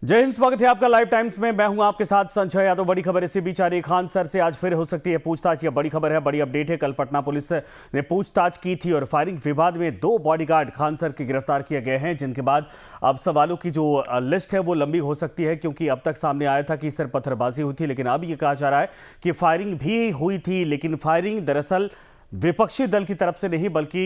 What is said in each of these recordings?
जय हिंद, स्वागत है आपका लाइव टाइम्स में। मैं हूं आपके साथ संजय यादव। बड़ी खबर इसी बीच आ रही, खान सर से आज फिर हो सकती है पूछताछ। यह बड़ी खबर है, बड़ी अपडेट है। कल पटना पुलिस ने पूछताछ की थी और फायरिंग विवाद में 2 बॉडीगार्ड खान सर के गिरफ्तार किए गए हैं, जिनके बाद अब सवालों की जो लिस्ट है वो लंबी हो सकती है, क्योंकि अब तक सामने आया था कि सिर्फ पत्थरबाजी हुई थी, लेकिन अब यह कहा जा रहा है कि फायरिंग भी हुई थी, लेकिन फायरिंग दरअसल विपक्षी दल की तरफ से नहीं बल्कि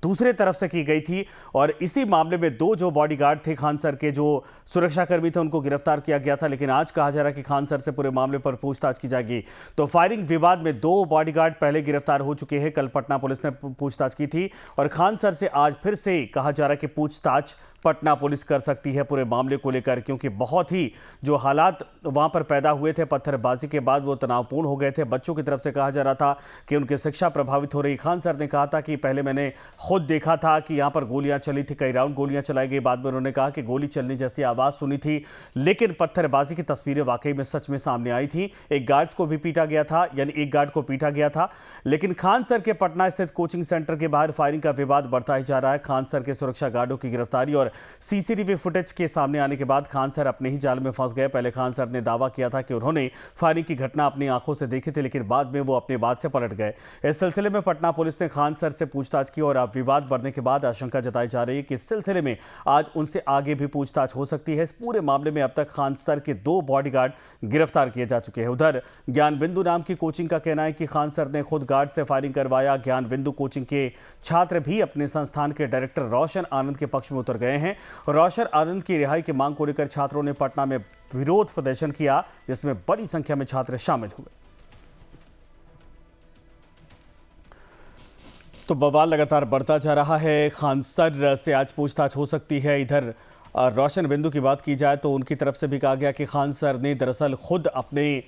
दूसरे तरफ से की गई थी। और इसी मामले में 2 जो बॉडीगार्ड थे खान सर के, जो सुरक्षाकर्मी थे, उनको गिरफ्तार किया गया था। लेकिन आज कहा जा रहा है कि खान सर से पूरे मामले पर पूछताछ की जाएगी। तो फायरिंग विवाद में 2 बॉडीगार्ड पहले गिरफ्तार हो चुके हैं। कल पटना पुलिस ने पूछताछ की थी और खान सर से आज फिर से कहा जा रहा है कि पूछताछ पटना पुलिस कर सकती है पूरे मामले को लेकर, क्योंकि बहुत ही जो हालात वहां पर पैदा हुए थे पत्थरबाजी के बाद, वो तनावपूर्ण हो गए थे। बच्चों की तरफ से कहा जा रहा था कि उनकी शिक्षा प्रभावित हो रही। खान सर ने कहा था कि पहले मैंने खुद देखा था कि यहां पर गोलियां चली थी, कई राउंड गोलियां चलाई गई। बाद में उन्होंने कहा कि गोली चलने जैसी आवाज सुनी थी, लेकिन पत्थरबाजी की तस्वीरें वाकई में सच में सामने आई थी। एक गार्ड्स को भी पीटा गया था, यानी एक गार्ड को पीटा गया था। लेकिन खान सर के पटना स्थित कोचिंग सेंटर के बाहर फायरिंग का विवाद बढ़ता ही जा रहा है। खान सर के सुरक्षा गार्डों की गिरफ्तारी और सीसीटीवी फुटेज के सामने आने के बाद खान सर अपने ही जाल में फंस गए। पहले खान सर ने दावा किया था कि उन्होंने फायरिंग की घटना अपनी आंखों से देखी थी, लेकिन बाद में वो अपनी बात से पलट गए। इस सिलसिले में पटना पुलिस ने खान सर से पूछताछ की और अब विवाद बढ़ने के बाद आशंका जताई जा रही है कि इस सिलसिले में आज उनसे आगे भी पूछताछ हो सकती है। इस पूरे मामले में अब तक खान सर के 2 बॉडीगार्ड गिरफ्तार किए जा चुके हैं। उधर ज्ञान बिंदु नाम की कोचिंग का कहना है कि खान सर ने खुद गार्ड से फायरिंग करवाया। ज्ञान बिंदु कोचिंग के छात्र भी अपने संस्थान के डायरेक्टर रोशन आनंद के पक्ष में उतर गए हैं। रोशन आनंद की रिहाई की मांग को लेकर छात्रों ने पटना में विरोध प्रदर्शन किया, जिसमें बड़ी संख्या में छात्र शामिल हुए। तो बवाल लगातार बढ़ता जा रहा है। खान सर से आज पूछताछ हो सकती है। इधर रोशन बिंदु की बात की जाए तो उनकी तरफ से भी कहा गया कि खान सर ने दरअसल खुद अपने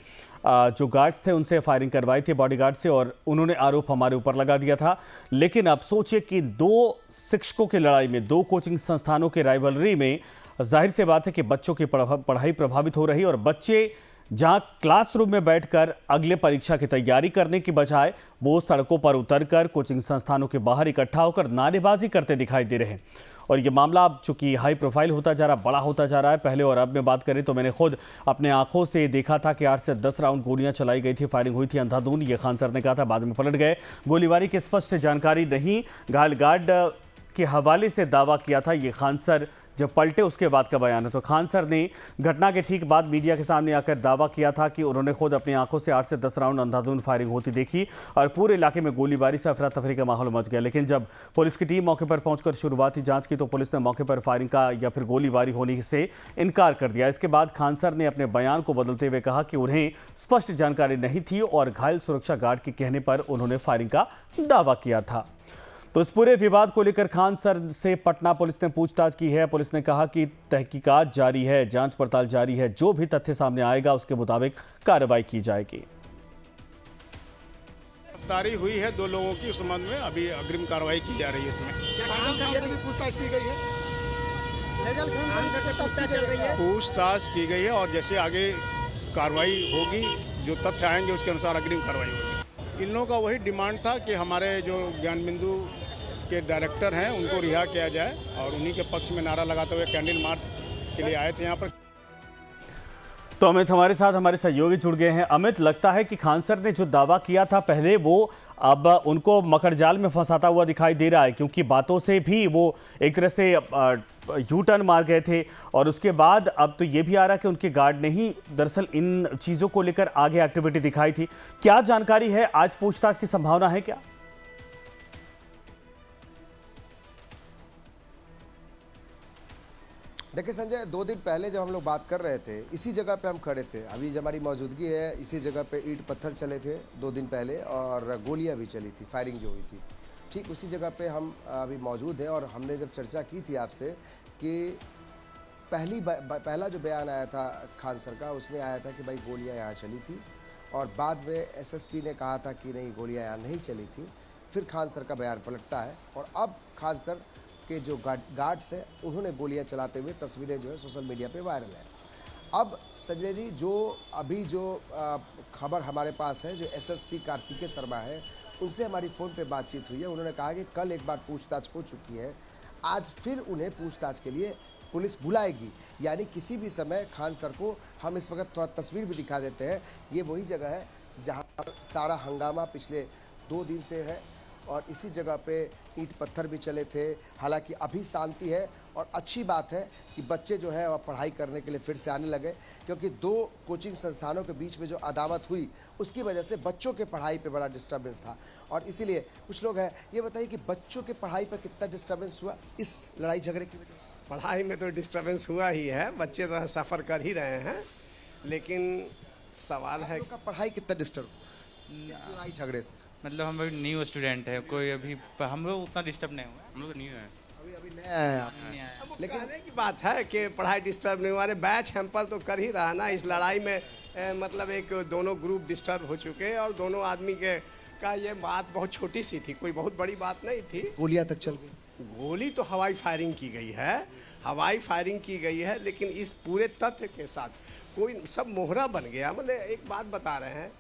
जो गार्ड्स थे उनसे फायरिंग करवाई थी, बॉडीगार्ड से, और उन्होंने आरोप हमारे ऊपर लगा दिया था। लेकिन अब सोचिए कि 2 शिक्षकों की लड़ाई में, 2 कोचिंग संस्थानों के राइवलरी में जाहिर सी बात है कि बच्चों की पढ़ाई प्रभावित हो रही, और बच्चे जहां क्लासरूम में बैठकर अगले परीक्षा की तैयारी करने की बजाय वो सड़कों पर उतरकर कोचिंग संस्थानों के बाहर इकट्ठा होकर नारेबाजी करते दिखाई दे रहे हैं। और ये मामला अब चूंकि हाई प्रोफाइल होता जा रहा, बड़ा होता जा रहा है। पहले और अब में बात करें तो मैंने खुद अपने आंखों से देखा था कि 8 से 10 राउंड गोलियां चलाई गई थी, फायरिंग हुई थी अंधाधुंध, ये खान सर ने कहा था। बाद में पलट गए। गोलीबारी की स्पष्ट जानकारी नहीं, घायल गार्ड के हवाले से दावा किया था। ये खान सर जब पलटे उसके बाद का बयान है। तो खान सर ने घटना के ठीक बाद मीडिया के सामने आकर दावा किया था कि उन्होंने खुद अपनी आंखों से 8 से 10 राउंड अंधाधुंध फायरिंग होती देखी और पूरे इलाके में गोलीबारी से अफरा तफरी का माहौल मच गया। लेकिन जब पुलिस की टीम मौके पर पहुंचकर शुरुआती जांच की तो पुलिस ने मौके पर फायरिंग का या फिर गोलीबारी होने से इनकार कर दिया। इसके बाद खान सर ने अपने बयान को बदलते हुए कहा कि उन्हें स्पष्ट जानकारी नहीं थी और घायल सुरक्षा गार्ड के कहने पर उन्होंने फायरिंग का दावा किया था। तो इस पूरे विवाद को लेकर खान सर से पटना पुलिस ने पूछताछ की है। पुलिस ने कहा कि तहकीकात जारी है, जांच पड़ताल जारी है, जो भी तथ्य सामने आएगा उसके मुताबिक कार्रवाई की जाएगी। गिरफ्तारी हुई है 2 लोगों की, उस संबंध में अभी अग्रिम कार्रवाई की जा रही है। इसमें पूछताछ की गई है, पूछताछ की गई है और जैसे आगे कार्रवाई होगी, जो तथ्य आएंगे उसके अनुसार अग्रिम कार्रवाई होगी। इन लोगों का वही डिमांड था कि हमारे जो ज्ञान बिंदु के डायरेक्टर हैं उनको रिहा किया जाए, और उन्हीं के पक्ष में नारा लगाते हुए कैंडल मार्च के लिए आए थे यहाँ पर। तो अमित हमारे साथ, हमारे सहयोगी जुड़ गए हैं। अमित, लगता है कि खान सर ने जो दावा किया था पहले, वो अब उनको मकड़जाल में फंसाता हुआ दिखाई दे रहा है, क्योंकि बातों से भी वो एक तरह से यू टर्न मार गए थे। और उसके बाद अब तो ये भी आ रहा है कि उनके गार्ड ने ही दरअसल इन चीज़ों को लेकर आगे एक्टिविटी दिखाई थी। क्या जानकारी है? आज पूछताछ की संभावना है क्या? देखिए संजय, 2 दिन पहले जब हम लोग बात कर रहे थे, इसी जगह पे हम खड़े थे। अभी जब हमारी मौजूदगी है, इसी जगह पे ईंट पत्थर चले थे 2 दिन पहले, और गोलियां भी चली थी, फायरिंग जो हुई थी, ठीक उसी जगह पे हम अभी मौजूद हैं। और हमने जब चर्चा की थी आपसे कि पहला जो बयान आया था खान सर का, उसमें आया था कि भाई गोलियाँ यहाँ चली थी, और बाद में एसएसपी ने कहा था कि नहीं, गोलियाँ यहाँ नहीं चली थी। फिर खान सर का बयान पलटता है, और अब खान सर के जो गार्ड्स हैं उन्होंने गोलियां चलाते हुए तस्वीरें जो है सोशल मीडिया पे वायरल है। अब संजय जी, जो अभी जो खबर हमारे पास है, जो एसएसपी कार्तिकेय शर्मा है, उनसे हमारी फ़ोन पे बातचीत हुई है। उन्होंने कहा कि कल एक बार पूछताछ हो चुकी है, आज फिर उन्हें पूछताछ के लिए पुलिस बुलाएगी, यानी किसी भी समय खान सर को हम इस वक्त थोड़ा तस्वीर भी दिखा देते हैं। ये वही जगह है जहाँ पर सारा हंगामा पिछले 2 दिन से है और इसी जगह पे ईंट पत्थर भी चले थे। हालांकि अभी शांति है और अच्छी बात है कि बच्चे जो है वह पढ़ाई करने के लिए फिर से आने लगे, क्योंकि 2 कोचिंग संस्थानों के बीच में जो अदावत हुई उसकी वजह से बच्चों के पढ़ाई पे बड़ा डिस्टर्बेंस था और इसीलिए कुछ लोग हैं। ये बताइए कि बच्चों के पढ़ाई पर कितना डिस्टर्बेंस हुआ इस लड़ाई झगड़े की वजह से? पढ़ाई में तो डिस्टरबेंस हुआ ही है, बच्चे तो सफ़र कर ही रहे हैं, लेकिन सवाल है आप लोग का पढ़ाई कितना डिस्टर्ब इस लड़ाई झगड़े से? मतलब हम अभी न्यू स्टूडेंट है, कोई अभी हम लोग उतना डिस्टर्ब नहीं हुआ, हम लोग न्यू है, अभी नया है आप, नहीं आया। लेकिन कहने की बात है कि पढ़ाई डिस्टर्ब नहीं हुआ। अरे बैच हैम्पर तो कर ही रहा ना इस लड़ाई में। मतलब एक दोनों ग्रुप डिस्टर्ब हो चुके हैं और दोनों आदमी के का ये बात बहुत छोटी सी थी, कोई बहुत बड़ी बात नहीं थी। गोलियां तक चल गई। गोली तो हवाई फायरिंग की गई है, हवाई फायरिंग की गई है, लेकिन इस पूरे तथ्य के साथ कोई सब मोहरा बन गया। मतलब एक बात बता रहे हैं,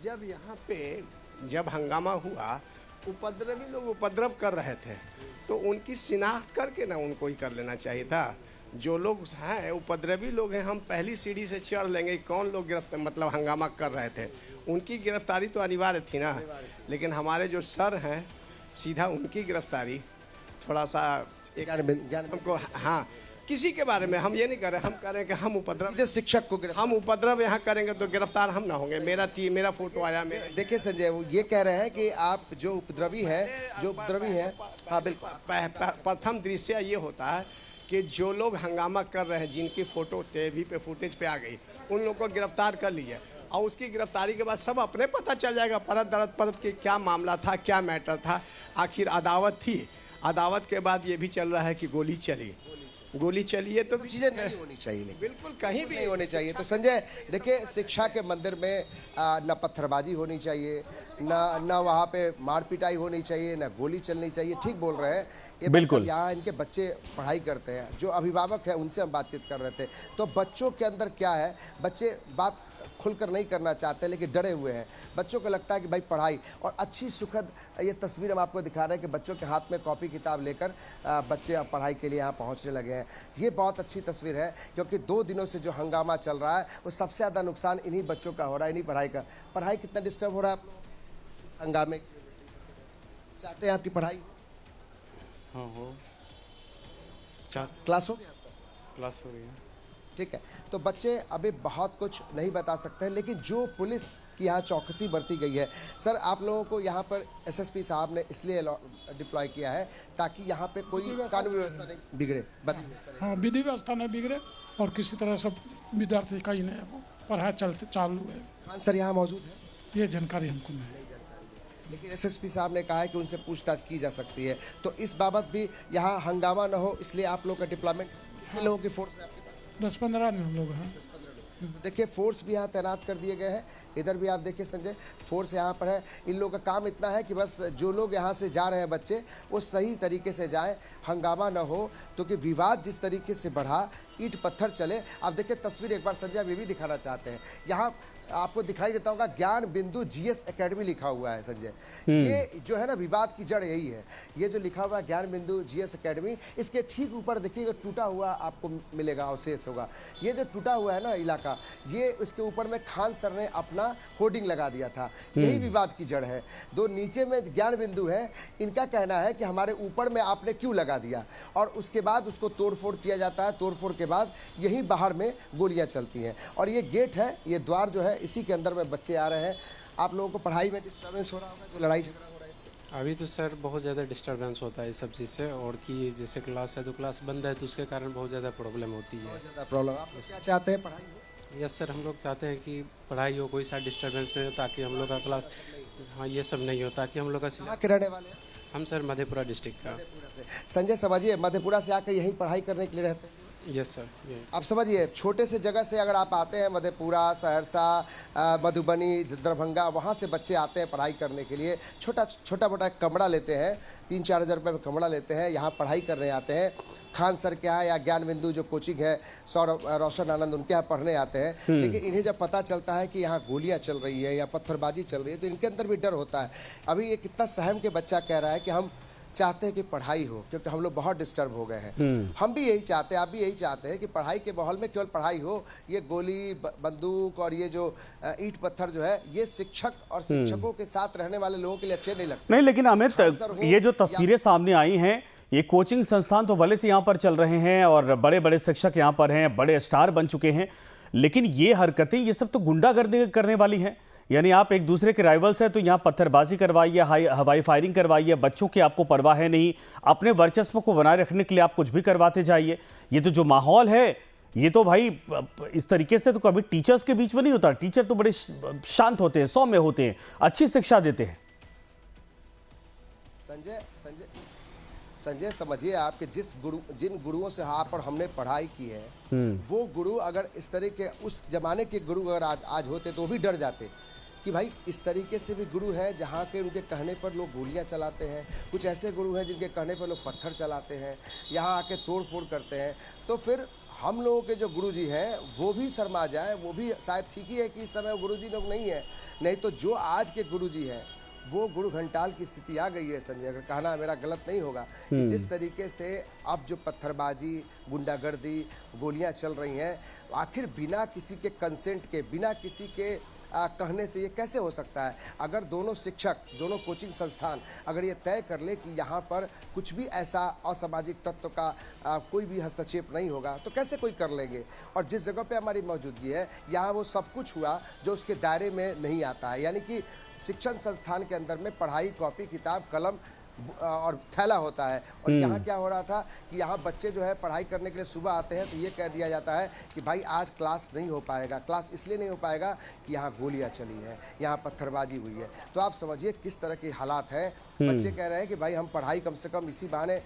जब यहाँ पे जब हंगामा हुआ, उपद्रवी लोग उपद्रव कर रहे थे तो उनकी शिनाख्त करके ना उनको ही कर लेना चाहिए था। जो लोग हैं उपद्रवी लोग हैं, हम पहली सीढ़ी से चढ़ लेंगे कौन लोग गिरफ्तार मतलब हंगामा कर रहे थे, उनकी गिरफ्तारी तो अनिवार्य थी ना। लेकिन हमारे जो सर हैं सीधा उनकी गिरफ्तारी थोड़ा सा एक हमको, हाँ, किसी के बारे में हम ये नहीं कर रहे, हम कह रहे हैं कि हम उपद्रव सीधे शिक्षक को हम उपद्रव यहाँ करेंगे तो गिरफ्तार हम ना होंगे। मेरा फोटो आया मेरा। देखिए संजय, वो ये कह रहे हैं कि आप जो उपद्रवी है हाँ बिल्कुल। प्रथम दृश्य ये होता है कि जो लोग हंगामा कर रहे हैं, जिनकी फ़ोटो टीवी पे फुटेज पे आ गई, उन लोगों को गिरफ्तार कर लीजिए और उसकी गिरफ्तारी के बाद सब अपने पता चल जाएगा परत की क्या मामला था, क्या मैटर था। आखिर अदावत थी, अदावत के बाद ये भी चल रहा है कि गोली चली है तो चीजें नहीं होनी चाहिए, लेकिन बिल्कुल कहीं भी नहीं होनी चाहिए। तो संजय देखिए, शिक्षा के मंदिर में न पत्थरबाजी होनी चाहिए, न वहाँ पे मार पिटाई होनी चाहिए, न गोली चलनी चाहिए। ठीक बोल रहे हैं ये बिल्कुल। यहाँ इनके बच्चे पढ़ाई करते हैं, जो अभिभावक हैं उनसे हम बातचीत कर रहे थे। तो बच्चों के अंदर क्या है, बच्चे बात खुलकर नहीं करना चाहते लेकिन डरे हुए हैं। बच्चों को लगता है कि भाई पढ़ाई और अच्छी सुखद ये तस्वीर हम आपको दिखा रहे हैं कि बच्चों के हाथ में कॉपी किताब लेकर बच्चे अब पढ़ाई के लिए यहाँ पहुँचने लगे हैं। ये बहुत अच्छी तस्वीर है, क्योंकि 2 दिनों से जो हंगामा चल रहा है वो सबसे ज़्यादा नुकसान इन्हीं बच्चों का हो रहा है, इन्हीं पढ़ाई का। पढ़ाई कितना डिस्टर्ब हो रहा है आप लोग इस हंगामे की वजह से? चाहते हैं आपकी पढ़ाई हाँ हो क्लास हो गया आपका? क्लास हो गई है। ठीक है, तो बच्चे अभी बहुत कुछ नहीं बता सकते हैं, लेकिन जो पुलिस की यहाँ चौकसी बरती गई है, सर आप लोगों को यहाँ पर एसएसपी साहब ने इसलिए डिप्लॉय किया है ताकि यहाँ पे कोई कानून व्यवस्था नहीं बिगड़े। हाँ, विधि व्यवस्था नहीं बिगड़े और किसी तरह से विद्यार्थी का ही नहीं हो, पढ़ाई चालू है। खान सर यहाँ मौजूद है? ये जानकारी हमको नहीं है। लेकिन एसएसपी साहब ने कहा है कि उनसे पूछताछ की जा सकती है, तो इस बाबत भी यहाँ हंगामा न हो इसलिए आप लोग का डिप्लॉयमेंट, कितने लोगों की फोर्स है आपके पास? 10-15 आदमी हम लोग हैं। तो देखिए फोर्स भी यहाँ तैनात कर दिए गए हैं। इधर भी आप देखिए संजय, फोर्स यहाँ पर है। इन लोगों का काम इतना है कि बस जो लोग यहाँ से जा रहे हैं बच्चे, वो सही तरीके से जाएं, हंगामा ना हो। तो कि विवाद जिस तरीके से बढ़ा, ईंट पत्थर चले। आप देखिए तस्वीर एक बार संजय हम ये भी दिखाना चाहते हैं। यहाँ आपको दिखाई देता होगा ज्ञान बिंदु जीएस एकेडमी लिखा हुआ है संजय। ये जो है ना विवाद की जड़ यही है। ये जो लिखा हुआ है ज्ञान बिंदु जीएस एकेडमी, इसके ठीक ऊपर देखिएगा टूटा हुआ आपको मिलेगा, अवशेष होगा। ये जो टूटा हुआ है ना इलाका, ये इसके ऊपर में खान सर ने अपना होर्डिंग लगा दिया था। यही विवाद की जड़ है। 2 नीचे में ज्ञान बिंदु है, इनका कहना है कि हमारे ऊपर में आपने क्यों लगा दिया, और उसके बाद उसको तोड़फोड़ किया जाता है। तोड़फोड़ के बाद यहीं बाहर में गोलियां चलती हैं। और ये गेट है, ये द्वार जो है, इसी के अंदर में बच्चे आ रहे हैं। आप लोगों को पढ़ाई में डिस्टर्बेंस हो रहा होगा, जो लड़ाई झगड़ा हो रहा है इससे? अभी तो सर बहुत ज़्यादा डिस्टर्बेंस होता है इस सब चीज़ से, और कि जैसे क्लास है तो क्लास बंद है तो उसके कारण बहुत ज़्यादा प्रॉब्लम होती है। बहुत ज़्यादा प्रॉब्लम। आप लोग क्या चाहते हैं, पढ़ाई हो? यस सर, हम लोग चाहते हैं कि पढ़ाई हो, कोई सा डिस्टर्बेंस नहीं हो, ताकि हम लोग का क्लास, हाँ ये सब नहीं हो, ताकि हम लोग का कहाँ के रहने वाले हैं? हम सर मधेपुरा डिस्ट्रिक्ट का। मधेपुरा से। संजय समझिए, मधेपुरा से आकर यहीं पढ़ाई करने के लिए रहते हैं? Yes sir. ये आप समझिए, छोटे से जगह से अगर आप आते हैं, मधेपुरा, सहरसा, मधुबनी, दरभंगा, वहाँ से बच्चे आते हैं पढ़ाई करने के लिए। छोटा मोटा कमरा लेते हैं, 3-4 हज़ार रुपये में कमरा लेते हैं, यहाँ पढ़ाई करने आते हैं। खान सर के यहाँ या ज्ञान बिंदु जो कोचिंग है, सौरभ रोशन आनंद, उनके यहाँ पढ़ने आते हैं। लेकिन इन्हें जब पता चलता है कि यहाँ गोलियाँ चल रही है या पत्थरबाजी चल रही है, तो इनके अंदर भी डर होता है। अभी ये कितना सहम के बच्चा कह रहा है कि हम चाहते हैं कि पढ़ाई हो, क्योंकि हम लोग बहुत डिस्टर्ब हो गए हैं। हम भी यही चाहते हैं, आप भी यही चाहते हैं कि पढ़ाई के माहौल में केवल पढ़ाई हो। ये गोली बंदूक और ये जो ईंट पत्थर जो है, ये शिक्षक और शिक्षकों के साथ रहने वाले लोगों के लिए अच्छे नहीं लगते। नहीं, लेकिन अमित, खानसर हो ये जो या- तस्वीरें सामने आई हैं, ये कोचिंग संस्थान तो भले से यहाँ पर चल रहे हैं और बड़े बड़े शिक्षक यहाँ पर हैं, बड़े स्टार बन चुके हैं, लेकिन ये हरकतें, ये सब तो गुंडागर्दी करने वाली हैं। यानी आप एक दूसरे के राइवल्स हैं तो यहाँ पत्थरबाजी करवाइए, हवाई फायरिंग करवाइए, बच्चों की आपको परवाह है नहीं, अपने वर्चस्व को बनाए रखने के लिए आप कुछ भी करवाते जाइए। ये तो जो माहौल है, ये तो भाई इस तरीके से तो कभी टीचर्स के बीच में नहीं होता। टीचर तो बड़े शांत होते हैं, सौम्य होते हैं, अच्छी शिक्षा देते हैं। संजय संजय संजय समझिए आप कि जिन गुरुओं से आप और हमने पढ़ाई की है, वो गुरु अगर इस तरह के, उस जमाने के गुरु अगर आज होते तो वो भी डर जाते कि भाई इस तरीके से भी गुरु है जहाँ के उनके कहने पर लोग गोलियां चलाते हैं। कुछ ऐसे गुरु हैं जिनके कहने पर लोग पत्थर चलाते हैं, यहाँ आके तोड़ फोड़ करते हैं। तो फिर हम लोगों के जो गुरुजी हैं वो भी शर्मा जाए, वो भी शायद ठीक ही है कि इस समय गुरुजी लोग नहीं है। नहीं तो जो आज के गुरुजी हैं वो गुरु घंटाल की स्थिति आ गई है संजय, अगर कहना मेरा गलत नहीं होगा कि जिस तरीके से अब जो पत्थरबाजी, गुंडागर्दी, गोलियां चल रही हैं, आखिर बिना किसी के कंसेंट के, बिना किसी के कहने से ये कैसे हो सकता है? अगर दोनों शिक्षक, दोनों कोचिंग संस्थान अगर ये तय कर ले कि यहाँ पर कुछ भी ऐसा असामाजिक तत्व का कोई भी हस्तक्षेप नहीं होगा, तो कैसे कोई कर लेंगे? और जिस जगह पे हमारी मौजूदगी है, यहाँ वो सब कुछ हुआ जो उसके दायरे में नहीं आता है। यानी कि शिक्षण संस्थान के अंदर में पढ़ाई, कॉपी, किताब, कलम और थैला होता है। और यहाँ क्या हो रहा था कि यहाँ बच्चे जो है पढ़ाई करने के लिए सुबह आते हैं तो ये कह दिया जाता है कि भाई आज क्लास नहीं हो पाएगा। क्लास इसलिए नहीं हो पाएगा कि यहाँ गोलियाँ चली हैं, यहाँ पत्थरबाजी हुई है। तो आप समझिए किस तरह के हालात हैं। बच्चे कह रहे हैं कि भाई हम पढ़ाई कम से कम इसी बहाने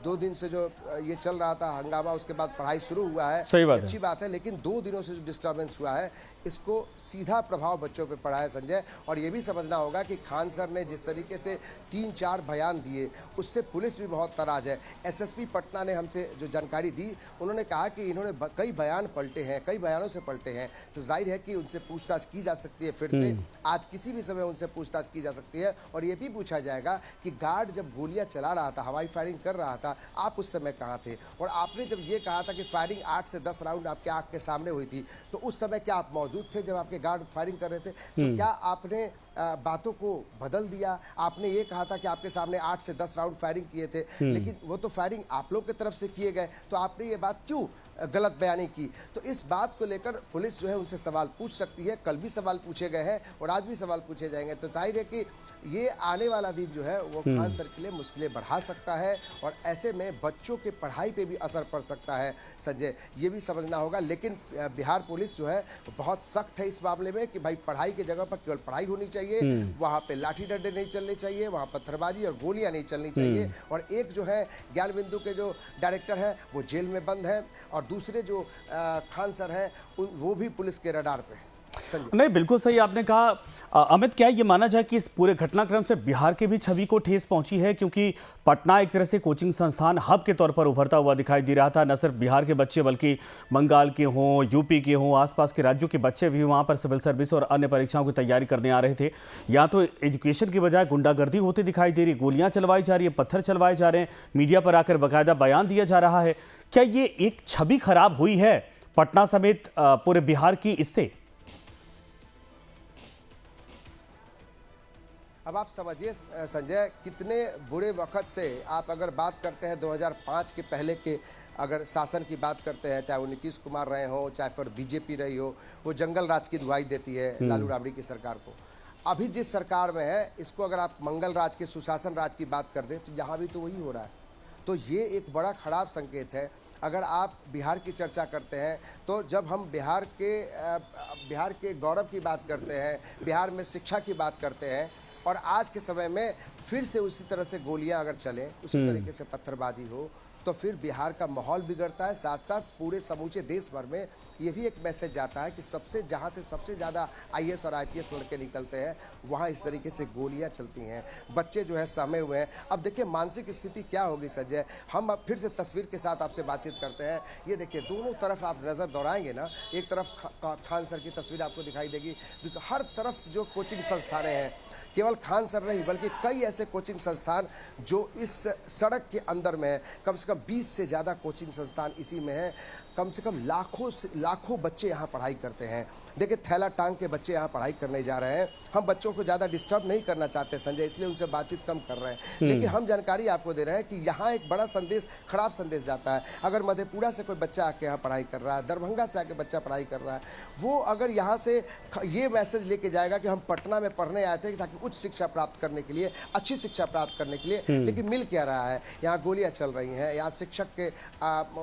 2 दिन से जो ये चल रहा था हंगामा, उसके बाद पढ़ाई शुरू हुआ है, सही बात है। अच्छी बात है, लेकिन 2 दिनों से जो डिस्टर्बेंस हुआ है, इसको सीधा प्रभाव बच्चों पे पड़ा है संजय। और ये भी समझना होगा कि खान सर ने जिस तरीके से 3-4 बयान दिए, उससे पुलिस भी बहुत नाराज है। एसएसपी पटना ने हमसे जो जानकारी दी, उन्होंने कहा कि इन्होंने कई बयान पलटे हैं, कई बयानों से पलटे हैं, तो जाहिर है कि उनसे पूछताछ की जा सकती है। फिर से आज किसी भी समय उनसे पूछताछ की जा सकती है और ये भी पूछा जाएगा कि गार्ड जब गोलियां चला रहा था, हवाई फायरिंग कर रहा था, आप उस समय कहाँ थे? और आपने जब ये कहा था कि फायरिंग 8 से 10 राउंड आपके आँख के सामने हुई थी, तो उस समय क्या आप मौजूद थे जब आपके गार्ड फायरिंग कर रहे थे? तो क्या आपने बातों को बदल दिया? आपने ये कहा था कि आपके सामने 8 से 10 राउंड फायरिंग किए थे, लेकिन वो तो फायरिंग आप लोग की तरफ से किए गए, तो आपने ये बात क्यों गलत बयानी की? तो इस बात को लेकर पुलिस जो है उनसे सवाल पूछ सकती है। कल भी सवाल पूछे गए हैं और आज भी सवाल पूछे जाएंगे। तो जाहिर है कि ये आने वाला दिन जो है वो खान सर के लिए मुश्किलें बढ़ा सकता है और ऐसे में बच्चों के पढ़ाई पे भी असर पड़ सकता है संजय, ये भी समझना होगा। लेकिन बिहार पुलिस जो है बहुत सख्त है इस मामले में कि भाई पढ़ाई की जगह पर केवल पढ़ाई होनी चाहिए, वहाँ पे लाठी डंडे नहीं चलने चाहिए, वहाँ पत्थरबाजी और गोलियाँ नहीं चलनी चाहिए। और एक जो है ज्ञान बिंदु के जो डायरेक्टर है वो जेल में बंद है और दूसरे जो खान सर हैं वो भी पुलिस के रडार पे है। नहीं, बिल्कुल सही आपने कहा। अमित, क्या ये माना जाए कि इस पूरे घटनाक्रम से बिहार की भी छवि को ठेस पहुंची है? क्योंकि पटना एक तरह से कोचिंग संस्थान हब के तौर पर उभरता हुआ दिखाई दे रहा था। न सिर्फ बिहार के बच्चे बल्कि बंगाल के हों, यूपी के हों, आसपास के राज्यों के बच्चे भी वहां पर सिविल सर्विस और अन्य परीक्षाओं की तैयारी करने आ रहे थे। या तो एजुकेशन की बजाय गुंडागर्दी होती दिखाई दे रही, गोलियां चलवाई जा रही है, पत्थर चलवाए जा रहे हैं, मीडिया पर आकर बाकायदा बयान दिया जा रहा है। क्या ये एक छवि खराब हुई है पटना समेत पूरे बिहार की इससे? अब आप समझिए संजय, कितने बुरे वक्त से आप अगर बात करते हैं 2005 के पहले के अगर शासन की बात करते हैं, चाहे वो नीतीश कुमार रहे हो, चाहे फिर बीजेपी रही हो, वो जंगल राज की दुहाई देती है लालू राबड़ी की सरकार को। अभी जिस सरकार में है, इसको अगर आप मंगल राज के, सुशासन राज की बात कर दें, तो यहाँ भी तो वही हो रहा है। तो ये एक बड़ा खराब संकेत है। अगर आप बिहार की चर्चा करते हैं तो जब हम बिहार के गौरव की बात करते हैं, बिहार में शिक्षा की बात करते हैं, और आज के समय में फिर से उसी तरह से गोलियां अगर चलें, उसी तरीके से पत्थरबाजी हो, तो फिर बिहार का माहौल बिगड़ता है। साथ साथ पूरे समूचे देश भर में ये भी एक मैसेज जाता है कि जहाँ से सबसे ज़्यादा IAS और IPS लड़के निकलते हैं वहाँ इस तरीके से गोलियाँ चलती हैं, बच्चे जो है सहमे हुए हैं। अब देखिए मानसिक स्थिति क्या होगी संजय, हम अब फिर से तस्वीर के साथ आपसे बातचीत करते हैं। ये देखिए दोनों तरफ आप नज़र दौड़ाएंगे ना, एक तरफ खान सर की तस्वीर आपको दिखाई देगी, दूसरी हर तरफ जो कोचिंग संस्थानें हैं, केवल खान सर नहीं बल्कि कई ऐसे कोचिंग संस्थान जो इस सड़क के अंदर में है। कम से कम 20 से ज़्यादा कोचिंग संस्थान इसी में है। कम से कम लाखों बच्चे यहाँ पढ़ाई करते हैं। देखिए थैला टांग के बच्चे यहाँ पढ़ाई करने जा रहे हैं। हम बच्चों को ज़्यादा डिस्टर्ब नहीं करना चाहते संजय, इसलिए उनसे बातचीत कम कर रहे हैं, लेकिन हम जानकारी आपको दे रहे हैं कि यहाँ एक बड़ा संदेश, खराब संदेश जाता है। अगर मधेपुरा से कोई बच्चा आके यहाँ पढ़ाई कर रहा है, दरभंगा से आके बच्चा पढ़ाई कर रहा है, वो अगर यहाँ से ये मैसेज लेके जाएगा कि हम पटना में पढ़ने आए थे ताकि उच्च शिक्षा प्राप्त करने के लिए, अच्छी शिक्षा प्राप्त करने के लिए, लेकिन मिल क्या रहा है, यहाँ गोलियाँ चल रही हैं, यहाँ शिक्षक के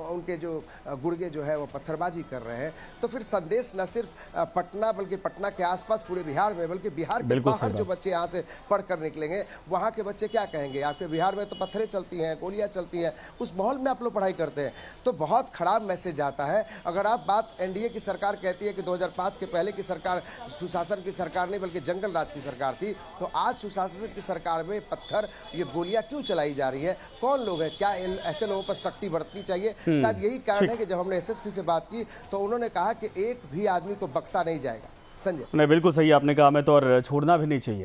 उनके जो गुर्गे जो है वो पत्थरबाजी कर रहे हैं। तो फिर संदेश न सिर्फ पटना बल्कि पटना के आसपास पूरे बिहार में, बल्कि बिहार के बाहर जो बच्चे यहाँ से पढ़ कर निकलेंगे वहाँ के बच्चे क्या कहेंगे, आपके बिहार में तो पत्थरें चलती हैं, गोलियाँ चलती हैं, उस माहौल में आप लोग पढ़ाई करते हैं। तो बहुत खराब मैसेज आता है। अगर आप बात NDA की सरकार कहती है कि 2005 के पहले की सरकार सुशासन की सरकार नहीं बल्कि जंगल राज की सरकार थी, तो आज सुशासन की सरकार में पत्थर, ये गोलियां क्यों चलाई जा रही है? कौन लोग हैं? क्या ऐसे लोगों पर सख्ती बरतनी चाहिए? शायद यही कारण है कि जब हमने SSP से बात की तो उन्होंने कहा कि एक भी आदमी को बख्शा नहीं जाएगा। संजय, नहीं, बिल्कुल सही आपने कहा, हमें तो और छोड़ना भी नहीं चाहिए।